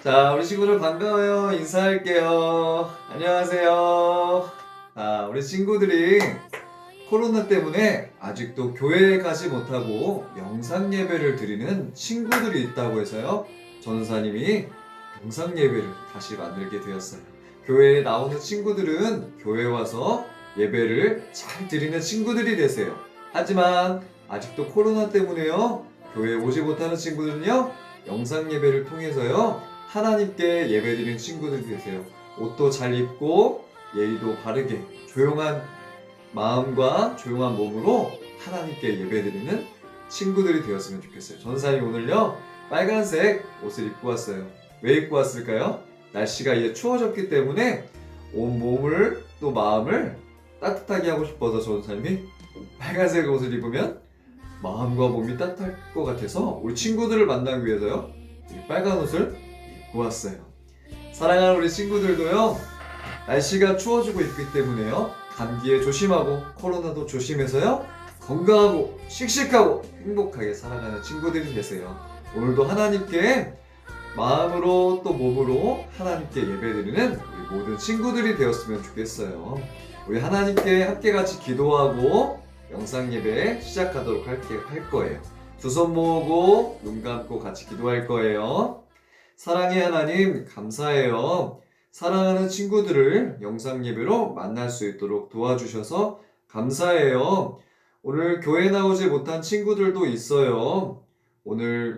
자, 우리 친구들 반가워요. 인사할게요. 안녕하세요. 우리 친구들이 코로나 때문에 아직도 교회에 가지 못하고 영상 예배를 드리는 친구들이 있다고 해서요. 전사님이 영상 예배를 다시 만들게 되었어요. 교회에 나오는 친구들은 교회 와서 예배를 잘 드리는 친구들이 되세요. 하지만 아직도 코로나 때문에요. 교회에 오지 못하는 친구들은요. 영상 예배를 통해서요. 하나님께 예배드리는 친구들이 되세요. 옷도 잘 입고 예의도 바르게 조용한 마음과 조용한 몸으로 하나님께 예배드리는 친구들이 되었으면 좋겠어요. 전사님 오늘요 빨간색 옷을 입고 왔어요. 왜 입고 왔을까요? 날씨가 이제 추워졌기 때문에 온 몸을 또 마음을 따뜻하게 하고 싶어서 전사님이 빨간색 옷을 입으면 마음과 몸이 따뜻할 것 같아서 우리 친구들을 만나기 위해서요 이 빨간 옷을 입고 왔어요. 사랑하는 우리 친구들도요 날씨가 추워지고 있기 때문에요 감기에 조심하고 코로나도 조심해서요 건강하고 씩씩하고 행복하게 살아가는 친구들이 되세요. 오늘도 하나님께 마음으로 또 몸으로 하나님께 예배드리는 우리 모든 친구들이 되었으면 좋겠어요. 우리 하나님께 함께 같이 기도하고 영상 예배 시작하도록 할 거예요. 두 손 모으고 눈 감고 같이 기도할 거예요. 사랑의 하나님 감사해요. 사랑하는 친구들을 영상 예배로 만날 수 있도록 도와주셔서 감사해요. 오늘 교회 나오지 못한 친구들도 있어요. 오늘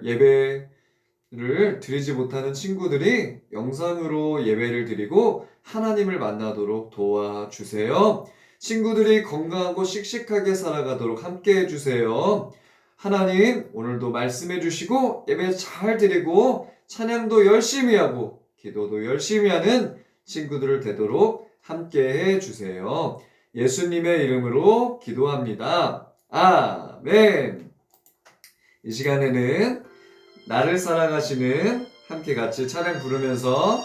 예배를 드리지 못하는 친구들이 영상으로 예배를 드리고 하나님을 만나도록 도와주세요. 친구들이 건강하고 씩씩하게 살아가도록 함께 해주세요. 하나님 오늘도 말씀해 주시고 예배 잘 드리고 찬양도 열심히 하고 기도도 열심히 하는 친구들을 되도록 함께 해주세요. 예수님의 이름으로 기도합니다. 아멘. 이 시간에는 나를 사랑하시는 함께 같이 찬양 부르면서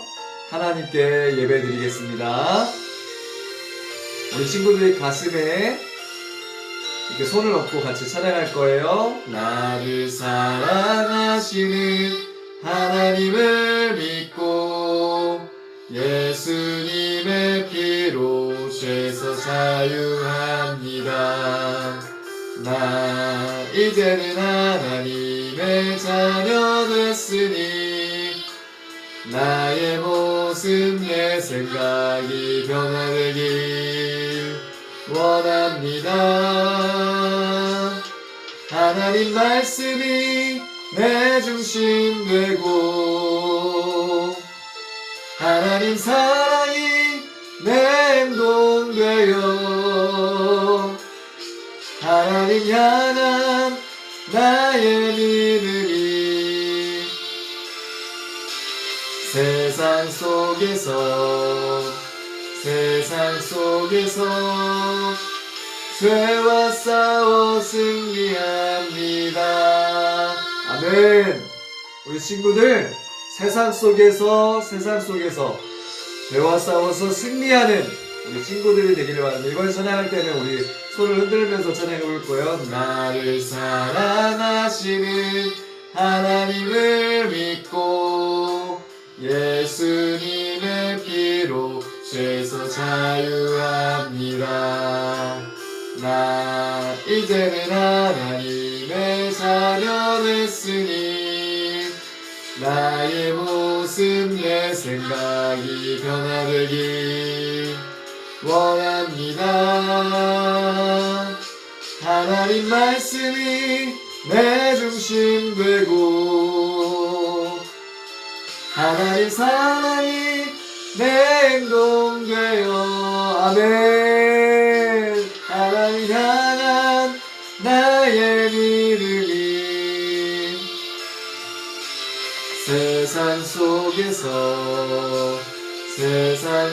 하나님께 예배 드리겠습니다. 우리 친구들이 가슴에 이렇게 손을 얹고 같이 찬양할 거예요. 나를 사랑하시는 하나님을 믿고 예수님의 피로 죄에서 자유합니다. 나 이제는 하나님의 자녀 됐으니 나의 모습 내 생각이 변화되길 원합니다. 하나님 말씀이 내 중심 되고 하나님 사랑이 내 행동 되어 하나님 향한 나의 믿음이 세상 속에서 죄와 싸워 승리합니다. 아멘. 우리 친구들 세상 속에서 죄와 싸워서 승리하는 우리 친구들이 되기를 바랍니다. 이번 찬양할 때는 우리 손을 흔들면서 찬양해 볼 거예요. 나를 사랑하시는 하나님을 믿고 예수님의 피로 죄에서 자유합니다. 나 이제는 하나님의 자녀 됐으니 나의 모습 내 생각이 변화되길 원합니다. 하나님 말씀이 내 중심 되고 하나님 사랑이 내 행동 되어 아멘. 하나님 향한 나의 믿음이 세상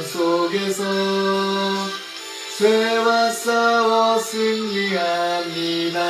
속에서 죄와 싸워 승리합니다.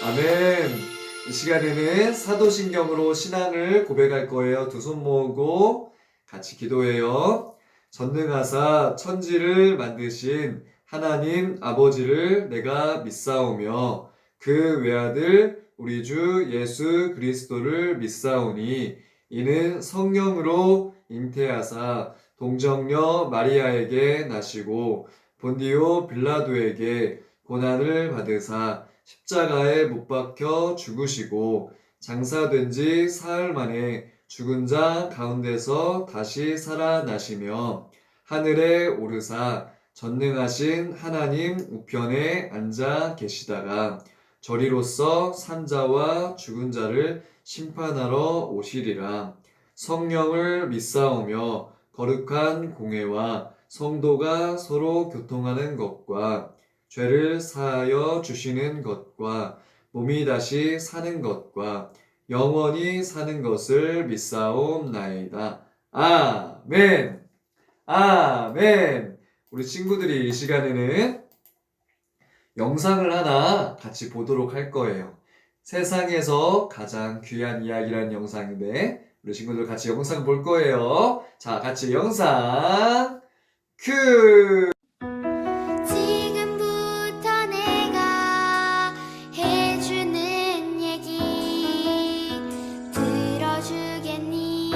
아멘. 이 시간에는 사도신경으로 신앙을 고백할 거예요. 두 손 모으고 같이 기도해요. 전능하사 천지를 만드신 하나님 아버지를 내가 믿사오며 그 외아들 우리 주 예수 그리스도를 믿사오니 이는 성령으로 잉태하사 동정녀 마리아에게 나시고 본디오 빌라도에게 고난을 받으사 십자가에 못 박혀 죽으시고 장사된 지 사흘 만에 죽은 자 가운데서 다시 살아나시며 하늘에 오르사 전능하신 하나님 우편에 앉아 계시다가 저리로서 산자와 죽은 자를 심판하러 오시리라. 성령을 믿사오며 거룩한 공회와 성도가 서로 교통하는 것과 죄를 사하여 주시는 것과 몸이 다시 사는 것과 영원히 사는 것을 믿사옵나이다. 아멘. 아멘. 우리 친구들이 이 시간에는 영상을 하나 같이 보도록 할 거예요. 세상에서 가장 귀한 이야기라는 영상인데 우리 친구들 같이 영상 볼 거예요. 자, 같이 영상 큐! 지금부터 내가 해주는 얘기 들어주겠니?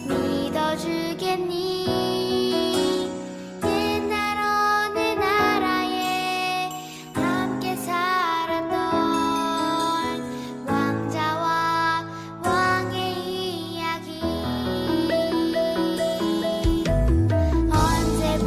믿어주겠니? 옛날 어느 나라에 함께 살았던 왕자와 왕의 이야기. 언제부턴가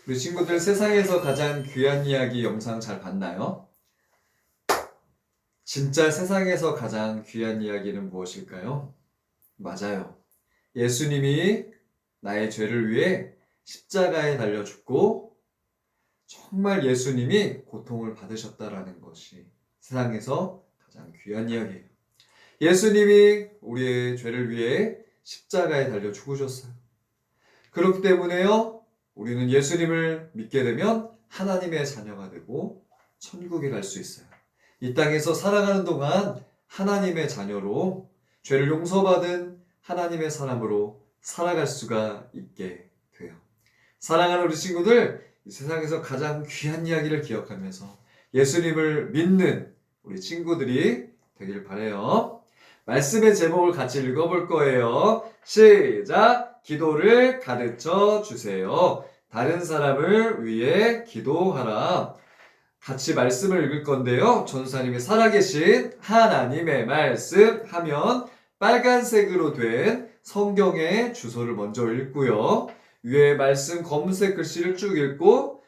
우리 친구들 세상에서 가장 귀한 이야기 영상 잘 봤나요? 진짜 세상에서 가장 귀한 이야기는 무엇일까요? 맞아요. 예수님이 나의 죄를 위해 십자가에 달려 죽고 정말 예수님이 고통을 받으셨다라는 것이 세상에서 가장 귀한 이야기예요. 예수님이 우리의 죄를 위해 십자가에 달려 죽으셨어요. 그렇기 때문에요, 우리는 예수님을 믿게 되면 하나님의 자녀가 되고 천국에 갈 수 있어요. 이 땅에서 살아가는 동안 하나님의 자녀로 죄를 용서받은 하나님의 사람으로 살아갈 수가 있게 돼요. 사랑하는 우리 친구들, 이 세상에서 가장 귀한 이야기를 기억하면서 예수님을 믿는 우리 친구들이 되길 바라요. 말씀의 제목을 같이 읽어볼 거예요. 시작! 기도를 가르쳐 주세요. 다른 사람을 위해 기도하라. 같이 말씀을 읽을 건데요. 전도사님이 살아계신 하나님의 말씀 하면 빨간색으로 된 성경의 주소를 먼저 읽고요. 위에 말씀 검은색 글씨를 쭉 읽고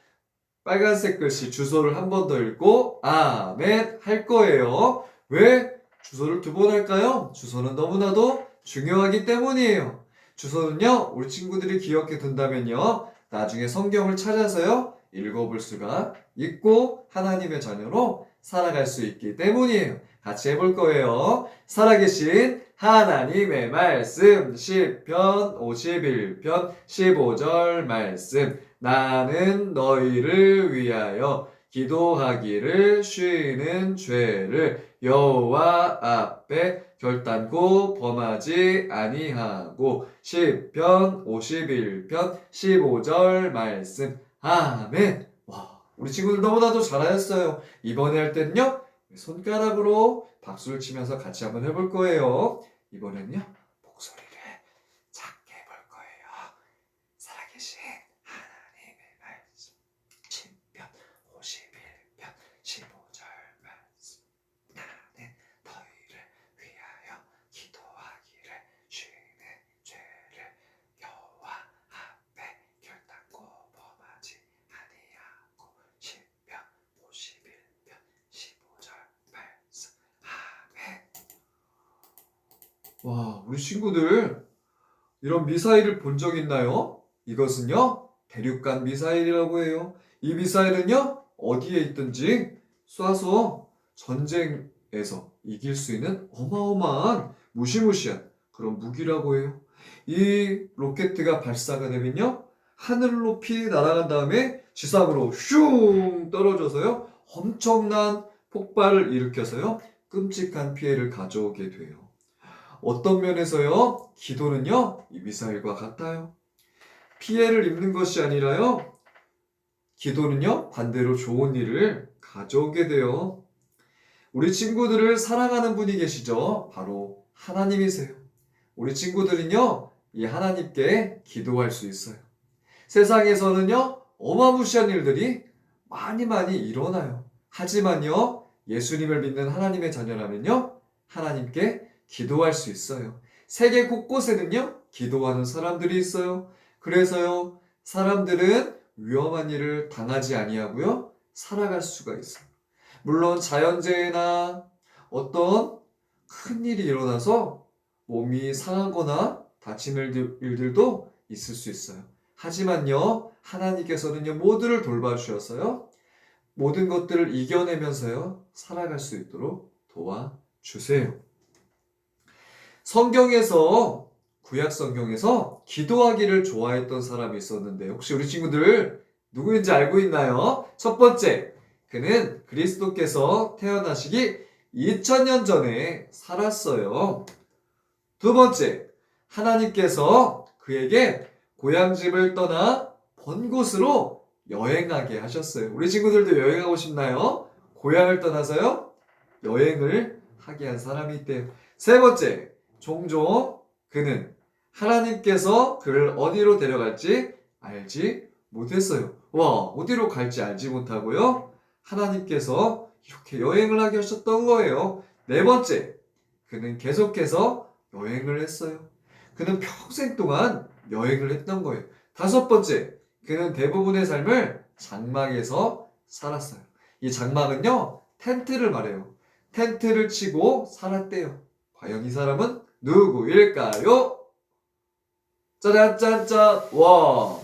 빨간색 글씨 주소를 한 번 더 읽고 아멘 할 거예요. 왜 주소를 두 번 할까요? 주소는 너무나도 중요하기 때문이에요. 주소는요, 우리 친구들이 기억해 둔다면요, 나중에 성경을 찾아서요, 읽어볼 수가 있고 하나님의 자녀로 살아갈 수 있기 때문이에요. 같이 해볼 거예요. 살아계신 하나님의 말씀 시편 51편 15절 말씀 나는 너희를 위하여 기도하기를 쉬는 죄를 여호와 앞에 결단코 범하지 아니하고 시편 51편 15절 말씀 아멘. 와, 우리 친구들 너무나도 잘하셨어요. 이번에 할 때는요, 손가락으로 박수를 치면서 같이 한번 해볼 거예요. 이번엔요, 목소리를 작게 해볼 거예요. 살아계신 하나님의 말씀 시편 51편 15절 말씀 나는 너희를 위하여 기도하기를 쉬는 죄를 여호와 앞에 결단코 범하지 아니하고 시편 51편 15절 말씀 아멘. 와, 우리 친구들 이런 미사일을 본 적 있나요? 이것은요, 대륙간 미사일이라고 해요. 이 미사일은요, 어디에 있든지 쏴서 전쟁에서 이길 수 있는 어마어마한 무시무시한 그런 무기라고 해요. 이 로켓가 발사가 되면요, 하늘 높이 날아간 다음에 지상으로 슝 떨어져서요, 엄청난 폭발을 일으켜서요, 끔찍한 피해를 가져오게 돼요. 어떤 면에서요, 기도는요, 이 미사일과 같아요. 피해를 입는 것이 아니라요, 기도는요, 반대로 좋은 일을 가져오게 돼요. 우리 친구들을 사랑하는 분이 계시죠? 바로 하나님이세요. 우리 친구들은요, 이 하나님께 기도할 수 있어요. 세상에서는요, 어마무시한 일들이 많이 일어나요. 하지만요, 예수님을 믿는 하나님의 자녀라면요, 하나님께 기도할 수 있어요. 세계 곳곳에는요, 기도하는 사람들이 있어요. 그래서요, 사람들은 위험한 일을 당하지 아니하고요, 살아갈 수가 있어요. 물론 자연재해나 어떤 큰 일이 일어나서 몸이 상하거나 다치는 일들도 있을 수 있어요. 하지만요, 하나님께서는요, 모두를 돌봐주셔서요, 모든 것들을 이겨내면서요, 살아갈 수 있도록 도와주세요. 성경에서, 구약 성경에서 기도하기를 좋아했던 사람이 있었는데, 혹시 우리 친구들 누구인지 알고 있나요? 첫 번째, 그는 그리스도께서 태어나시기 2000년 전에 살았어요. 두 번째, 하나님께서 그에게 고향집을 떠나 먼 곳으로 여행하게 하셨어요. 우리 친구들도 여행하고 싶나요? 고향을 떠나서요, 여행을 하게 한 사람이 있대요. 세 번째, 종종 그는 하나님께서 그를 어디로 데려갈지 알지 못했어요. 와, 어디로 갈지 알지 못하고요, 하나님께서 이렇게 여행을 하게 하셨던 거예요. 네 번째, 그는 계속해서 여행을 했어요. 그는 평생 동안 여행을 했던 거예요. 다섯 번째, 그는 대부분의 삶을 장막에서 살았어요. 이 장막은요, 텐트를 말해요. 텐트를 치고 살았대요. 과연 이 사람은 누구일까요? 짜잔짠짠! 와!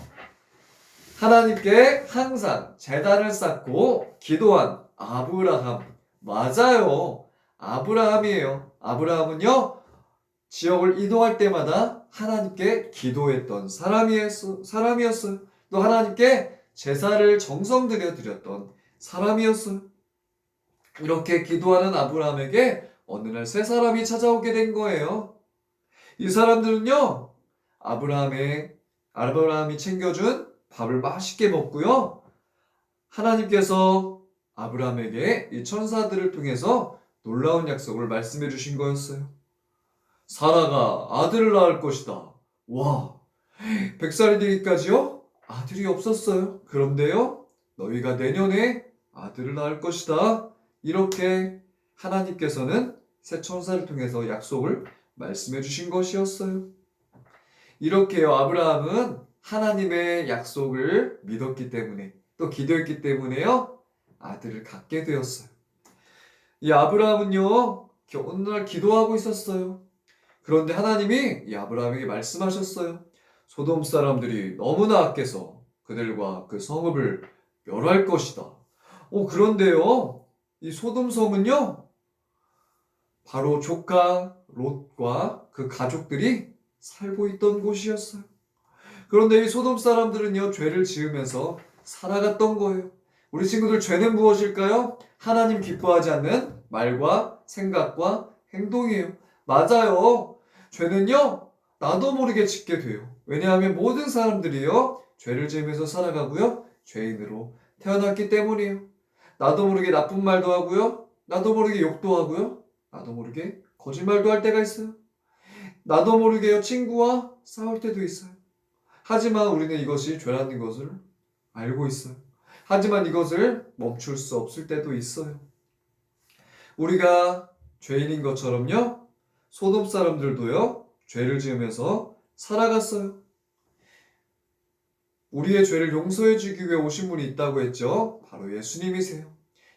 하나님께 항상 제단을 쌓고 기도한 아브라함. 맞아요. 아브라함이에요. 아브라함은요, 지역을 이동할 때마다 하나님께 기도했던 사람이었어요. 또 하나님께 제사를 정성 들여 드렸던 사람이었어요. 이렇게 기도하는 아브라함에게 어느 날 세 사람이 찾아오게 된 거예요. 이 사람들은요, 아브라함이 챙겨준 밥을 맛있게 먹고요. 하나님께서 아브라함에게 이 천사들을 통해서 놀라운 약속을 말씀해 주신 거였어요. 사라가 아들을 낳을 것이다. 와, 100살이 되기까지요? 아들이 없었어요. 그런데요, 너희가 내년에 아들을 낳을 것이다. 이렇게 하나님께서는 새 천사를 통해서 약속을 말씀해 주신 것이었어요. 이렇게요, 아브라함은 하나님의 약속을 믿었기 때문에, 또 기도했기 때문에요, 아들을 갖게 되었어요. 이 아브라함은요, 어느 날 기도하고 있었어요. 그런데 하나님이 이 아브라함에게 말씀하셨어요. 소돔 사람들이 너무나 악해서 그들과 그 성읍을 멸할 것이다. 그런데요, 이 소돔 성은요, 바로 조카 롯과 그 가족들이 살고 있던 곳이었어요. 그런데 이 소돔 사람들은요, 죄를 지으면서 살아갔던 거예요. 우리 친구들, 죄는 무엇일까요? 하나님 기뻐하지 않는 말과 생각과 행동이에요. 맞아요. 죄는요, 나도 모르게 짓게 돼요. 왜냐하면 모든 사람들이요, 죄를 지으면서 살아가고요, 죄인으로 태어났기 때문이에요. 나도 모르게 나쁜 말도 하고요, 나도 모르게 욕도 하고요, 나도 모르게 거짓말도 할 때가 있어요. 나도 모르게요, 친구와 싸울 때도 있어요. 하지만 우리는 이것이 죄라는 것을 알고 있어요. 하지만 이것을 멈출 수 없을 때도 있어요. 우리가 죄인인 것처럼요, 소돔 사람들도요, 죄를 지으면서 살아갔어요. 우리의 죄를 용서해 주기 위해 오신 분이 있다고 했죠. 바로 예수님이세요.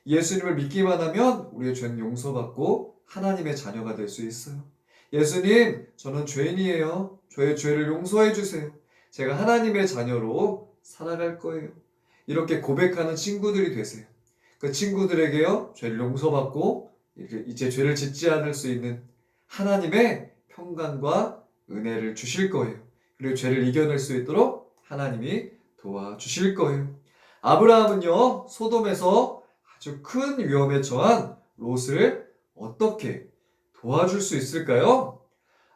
예수님을 믿기만 하면 우리의 죄는 용서받고 하나님의 자녀가 될 수 있어요. 예수님, 저는 죄인이에요. 저의 죄를 용서해 주세요. 제가 하나님의 자녀로 살아갈 거예요. 이렇게 고백하는 친구들이 되세요. 그 친구들에게요, 죄를 용서받고 이제 죄를 짓지 않을 수 있는 하나님의 평강과 은혜를 주실 거예요. 그리고 죄를 이겨낼 수 있도록 하나님이 도와주실 거예요. 아브라함은요, 소돔에서 아주 큰 위험에 처한 롯을 어떻게 도와줄 수 있을까요?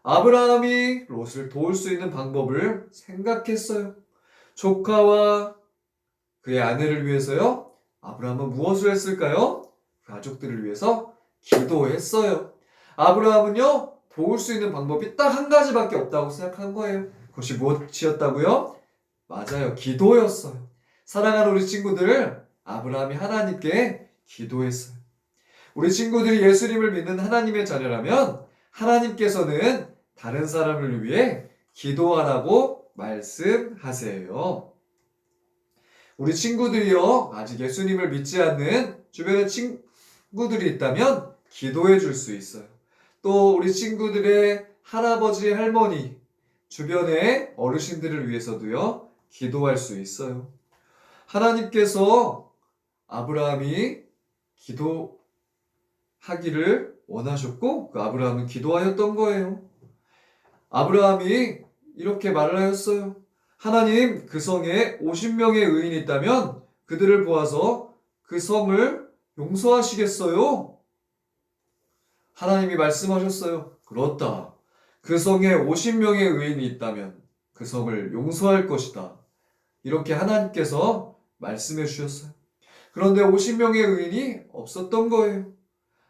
아브라함이 롯을 도울 수 있는 방법을 생각했어요. 조카와 그의 아내를 위해서요, 아브라함은 무엇을 했을까요? 가족들을 위해서 기도했어요. 아브라함은요, 도울 수 있는 방법이 딱 한 가지밖에 없다고 생각한 거예요. 그것이 무엇이었다고요? 맞아요. 기도였어요. 사랑하는 우리 친구들, 아브라함이 하나님께 기도했어요. 우리 친구들이 예수님을 믿는 하나님의 자녀라면 하나님께서는 다른 사람을 위해 기도하라고 말씀하세요. 우리 친구들이요, 아직 예수님을 믿지 않는 주변에 친구들이 있다면 기도해 줄 수 있어요. 또 우리 친구들의 할아버지, 할머니, 주변의 어르신들을 위해서도요, 기도할 수 있어요. 하나님께서 아브라함이 기도하기를 원하셨고, 그 아브라함은 기도하였던 거예요. 아브라함이 이렇게 말을 하였어요. 하나님, 그 성에 50명의 의인이 있다면 그들을 보아서 그 성을 용서하시겠어요? 하나님이 말씀하셨어요. 그렇다. 그 성에 50명의 의인이 있다면 그 성을 용서할 것이다. 이렇게 하나님께서 말씀해 주셨어요. 그런데 50명의 의인이 없었던 거예요.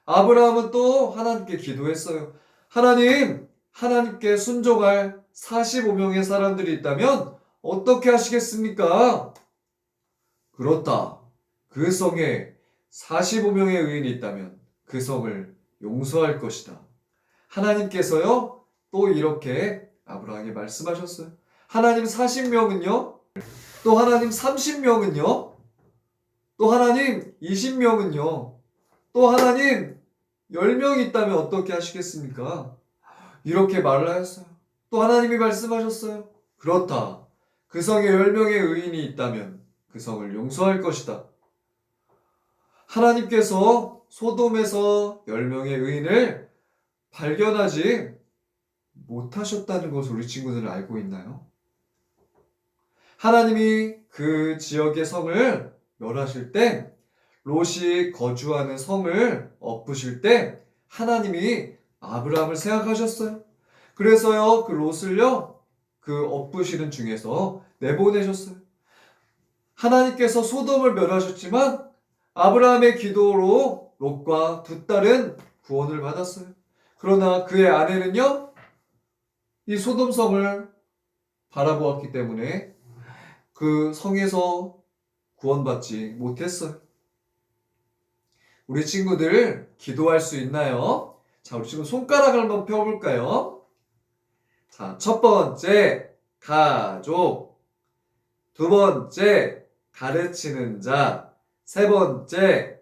아브라함은 또 하나님께 기도했어요. 하나님, 하나님께 순종할 45명의 사람들이 있다면 어떻게 하시겠습니까? 그렇다. 그 성에 45명의 의인이 있다면 그 성을 용서할 것이다. 하나님께서요, 또 이렇게 아브라함에게 말씀하셨어요. 하나님, 40명은요, 또 하나님 30명은요? 또 하나님 20명은요? 또 하나님 10명이 있다면 어떻게 하시겠습니까? 이렇게 말을 하였어요. 또 하나님이 말씀하셨어요. 그렇다. 그 성에 10명의 의인이 있다면 그 성을 용서할 것이다. 하나님께서 소돔에서 10명의 의인을 발견하지 못하셨다는 것을 우리 친구들은 알고 있나요? 하나님이 그 지역의 성을 멸하실 때, 롯이 거주하는 성을 엎으실 때 하나님이 아브라함을 생각하셨어요. 그래서요, 그 롯을요, 그 엎으시는 중에서 내보내셨어요. 하나님께서 소돔을 멸하셨지만 아브라함의 기도로 롯과 두 딸은 구원을 받았어요. 그러나 그의 아내는요, 이 소돔성을 바라보았기 때문에 그 성에서 구원받지 못했어요. 우리 친구들 기도할 수 있나요? 자, 우리 친구 손가락을 한번 펴볼까요? 자, 첫 번째, 가족. 두 번째, 가르치는 자. 세 번째,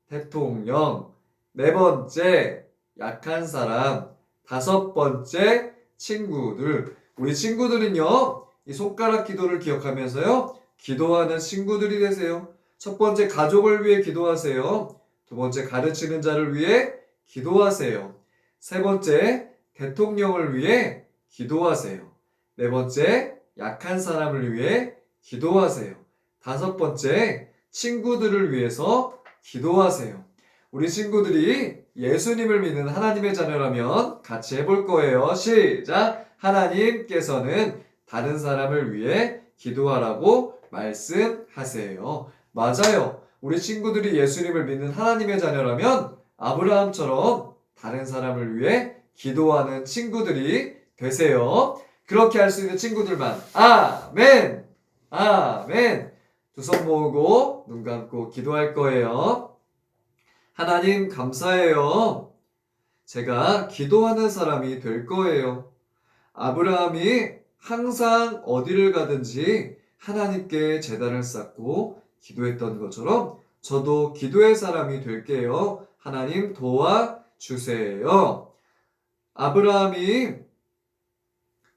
대통령. 네 번째, 약한 사람. 다섯 번째, 친구들. 우리 친구들은요, 이 손가락 기도를 기억하면서요, 기도하는 친구들이 되세요. 첫 번째, 가족을 위해 기도하세요. 두 번째, 가르치는 자를 위해 기도하세요. 세 번째, 대통령을 위해 기도하세요. 네 번째, 약한 사람을 위해 기도하세요. 다섯 번째, 친구들을 위해서 기도하세요. 우리 친구들이 예수님을 믿는 하나님의 자녀라면 같이 해볼 거예요. 시작! 하나님께서는 다른 사람을 위해 기도하라고 말씀하세요. 맞아요. 우리 친구들이 예수님을 믿는 하나님의 자녀라면 아브라함처럼 다른 사람을 위해 기도하는 친구들이 되세요. 그렇게 할 수 있는 친구들만. 아멘! 아멘! 두 손 모으고 눈 감고 기도할 거예요. 하나님 감사해요. 제가 기도하는 사람이 될 거예요. 아브라함이 항상 어디를 가든지 하나님께 제단을 쌓고 기도했던 것처럼 저도 기도의 사람이 될게요. 하나님 도와주세요. 아브라함이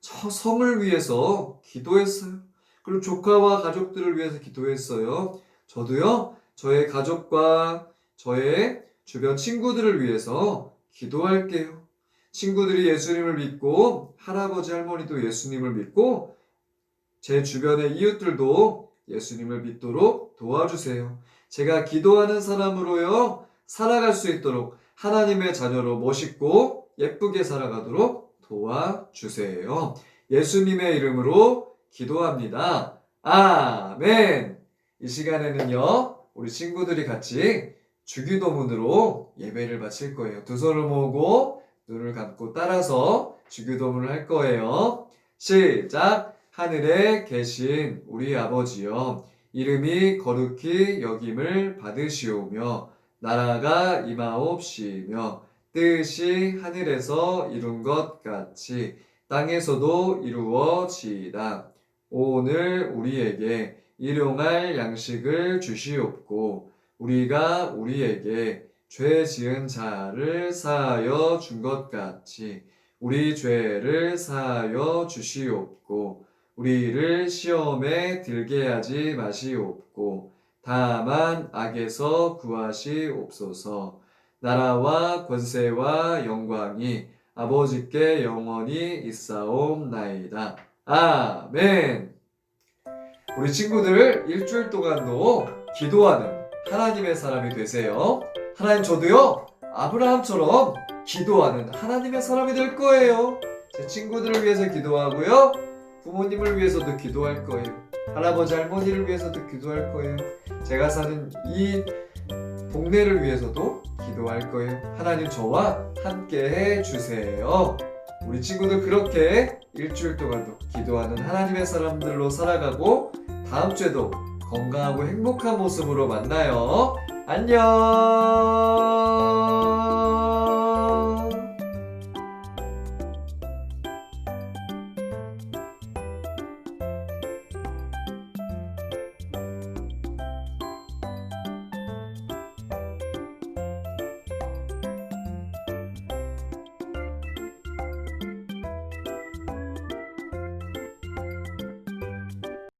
저 성을 위해서 기도했어요. 그리고 조카와 가족들을 위해서 기도했어요. 저도요, 저의 가족과 저의 주변 친구들을 위해서 기도할게요. 친구들이 예수님을 믿고 할아버지 할머니도 예수님을 믿고 제 주변의 이웃들도 예수님을 믿도록 도와주세요. 제가 기도하는 사람으로요, 살아갈 수 있도록 하나님의 자녀로 멋있고 예쁘게 살아가도록 도와주세요. 예수님의 이름으로 기도합니다. 아멘. 이 시간에는요, 우리 친구들이 같이 주기도문으로 예배를 바칠 거예요. 두 손을 모으고 눈을 감고 따라서 주기도문을 할 거예요. 시작! 하늘에 계신 우리 아버지여, 이름이 거룩히 여김을 받으시오며 나라가 임하옵시며 뜻이 하늘에서 이룬 것 같이 땅에서도 이루어지이다. 오늘 우리에게 일용할 양식을 주시옵고 우리가 우리에게 죄 지은 자를 사하여 준 것 같이 우리 죄를 사하여 주시옵고 우리를 시험에 들게 하지 마시옵고 다만 악에서 구하시옵소서. 나라와 권세와 영광이 아버지께 영원히 있사옵나이다. 아멘. 우리 친구들 일주일 동안도 기도하는 하나님의 사람이 되세요. 하나님, 저도요 아브라함처럼 기도하는 하나님의 사람이 될 거예요. 제 친구들을 위해서 기도하고요, 부모님을 위해서도 기도할 거예요. 할아버지 할머니를 위해서도 기도할 거예요. 제가 사는 이 동네를 위해서도 기도할 거예요. 하나님, 저와 함께 해주세요. 우리 친구들 그렇게 일주일 동안도 기도하는 하나님의 사람들로 살아가고 다음 주에도 건강하고 행복한 모습으로 만나요. 안녕.